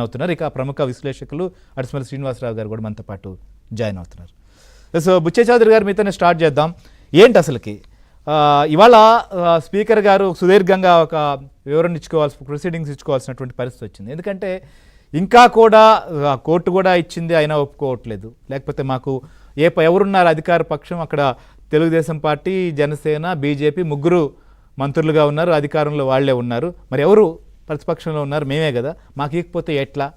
అవుతున్నారు. ఇక ప్రముఖ విశ్లేషకులు అడిస్మల్ శ్రీనివాసరావు గారు కూడా మనతో పాటు జాయిన్ అవుతున్నారు. సో బుచ్చే చౌదరి గారు మీతోనే స్టార్ట్ చేద్దాం. ఏంటి అసలుకి ఇవాళ స్పీకర్ గారు సుదీర్ఘంగా ఒక వివరణ ప్రొసీడింగ్స్ ఇచ్చుకోవాల్సినటువంటి పరిస్థితి వచ్చింది. ఎందుకంటే ఇంకా కూడా కోర్టు కూడా ఇచ్చింది, అయినా ఒప్పుకోవట్లేదు. లేకపోతే మాకు ఎవరున్నారు అధికార పక్షం, అక్కడ తెలుగుదేశం పార్టీ, జనసేన, బీజేపీ ముగ్గురు మంత్రులుగా ఉన్నారు, అధికారంలో వాళ్లే ఉన్నారు, మరి ఎవరు ప్రతిపక్షంలో ఉన్నారు, మేమే కదా, మాకు ఇకపోతే ఎట్లా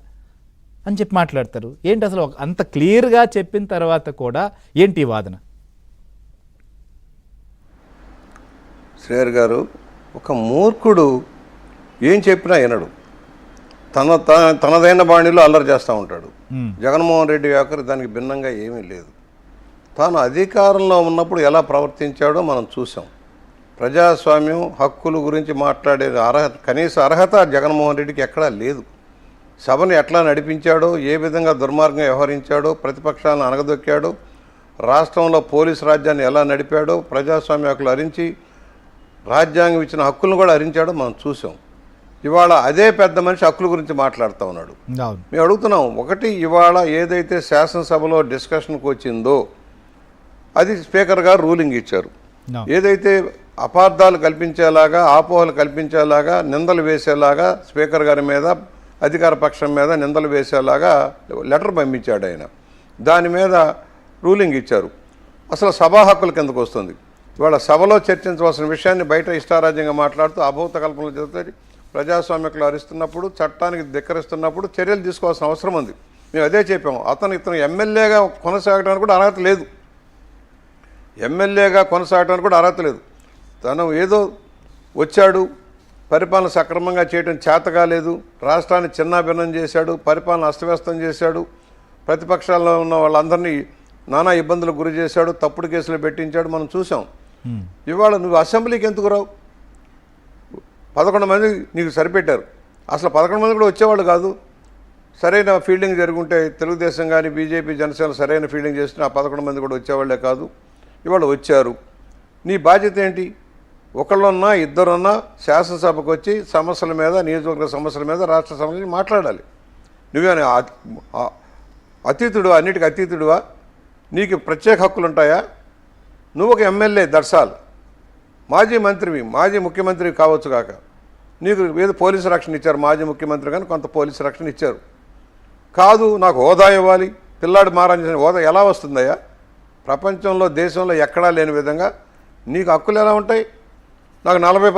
అని చెప్పి మాట్లాడతారు. ఏంటి అసలు అంత క్లియర్గా చెప్పిన తర్వాత కూడా ఏంటి వాదన? శ్రేయర్ గారు, ఒక మూర్ఖుడు ఏం చెప్పినా వినడు, తనదైన బాణిలో అల్లరి చేస్తూ ఉంటాడు. జగన్మోహన్ రెడ్డి వ్యాఖ్యలు దానికి భిన్నంగా ఏమీ లేదు. తాను అధికారంలో ఉన్నప్పుడు ఎలా ప్రవర్తించాడో మనం చూసాం. ప్రజాస్వామ్యం, హక్కుల గురించి మాట్లాడే కనీస అర్హత జగన్మోహన్ రెడ్డికి ఎక్కడా లేదు. సభను ఎట్లా నడిపించాడో, ఏ విధంగా దుర్మార్గంగా వ్యవహరించాడో, ప్రతిపక్షాలను అనగదొక్కాడో, రాష్ట్రంలో పోలీసు రాజ్యాన్ని ఎలా నడిపాడో, ప్రజాస్వామ్య హక్కులు హరించి రాజ్యాంగం ఇచ్చిన హక్కులను కూడా హరించాడో మనం చూసాం. ఇవాళ అదే పెద్ద మనిషి హక్కుల గురించి మాట్లాడుతూ ఉన్నాడు. మేము అడుగుతున్నాం, ఒకటి, ఇవాళ ఏదైతే శాసనసభలో డిస్కషన్కి వచ్చిందో అది స్పీకర్ గారు రూలింగ్ ఇచ్చారు. ఏదైతే అపార్థాలు కల్పించేలాగా, ఆపోహలు కల్పించేలాగా, నిందలు వేసేలాగా స్పీకర్ గారి మీద, అధికార పక్షం మీద నిందలు వేసేలాగా లెటర్ పంపించాడు ఆయన. దాని మీద రూలింగ్ ఇచ్చారు. అసలు సభా హక్కుల కిందకు వస్తుంది. ఇవాళ సభలో చర్చించవలసిన విషయాన్ని బయట ఇష్టారాజ్యంగా మాట్లాడుతూ అభూత కల్పనలు జరుగుతాయి. ప్రజాస్వామ్యకులు హరిస్తున్నప్పుడు, చట్టానికి ధిక్కరిస్తున్నప్పుడు చర్యలు తీసుకోవాల్సిన అవసరం ఉంది. మేము అదే చెప్పాము. ఇతను ఎమ్మెల్యేగా కొనసాగడానికి కూడా అర్హత లేదు. ఎమ్మెల్యేగా కొనసాగడానికి కూడా అర్హత లేదు. తను ఏదో వచ్చాడు, పరిపాలన సక్రమంగా చేయడం చేత కాలేదు, రాష్ట్రాన్ని చిన్నాభిన్నం చేశాడు, పరిపాలన అస్తవ్యస్తం చేశాడు, ప్రతిపక్షాల్లో ఉన్న వాళ్ళందరినీ నానా ఇబ్బందులకు గురి చేశాడు, తప్పుడు కేసులు పెట్టించాడు, మనం చూసాం. ఇవాళ నువ్వు అసెంబ్లీకి ఎందుకు రావు? 11 మంది నీకు సరిపెట్టారు. అసలు 11 మంది కూడా వచ్చేవాళ్ళు కాదు. సరైన ఫీల్డింగ్ జరుగుంటే తెలుగుదేశం కానీ బీజేపీ, జనసేన సరైన ఫీల్డింగ్ చేసిన 11 మంది కూడా వచ్చేవాళ్లే కాదు. ఇవాళ వచ్చారు. నీ బాధ్యత ఏంటి? ఒకళ్ళున్నా ఇద్దరున్నా శాసనసభకు వచ్చి సమస్యల మీద, నియోజకవర్గ సమస్యల మీద, రాష్ట్ర సమస్యలు మాట్లాడాలి. నువ్వేనా అతీతుడువా? అన్నిటికీ అతీతుడువా? నీకు ప్రత్యేక హక్కులు ఉంటాయా? నువ్వు ఒక ఎమ్మెల్యే, దర్శాల్, మాజీ మంత్రివి, మాజీ ముఖ్యమంత్రివి కావచ్చు కాక, నీకు ఏదో పోలీసు రక్షణ ఇచ్చారు. మాజీ ముఖ్యమంత్రి కానీ కొంత పోలీసు రక్షణ ఇచ్చారు. కాదు, నాకు హోదా ఇవ్వాలి, పిల్లాడు మారాని చేసిన హోదా ఎలా వస్తుందయ్యా? ప్రపంచంలో, దేశంలో ఎక్కడా లేని విధంగా నీకు హక్కులు ఎలా ఉంటాయి? నాకు 40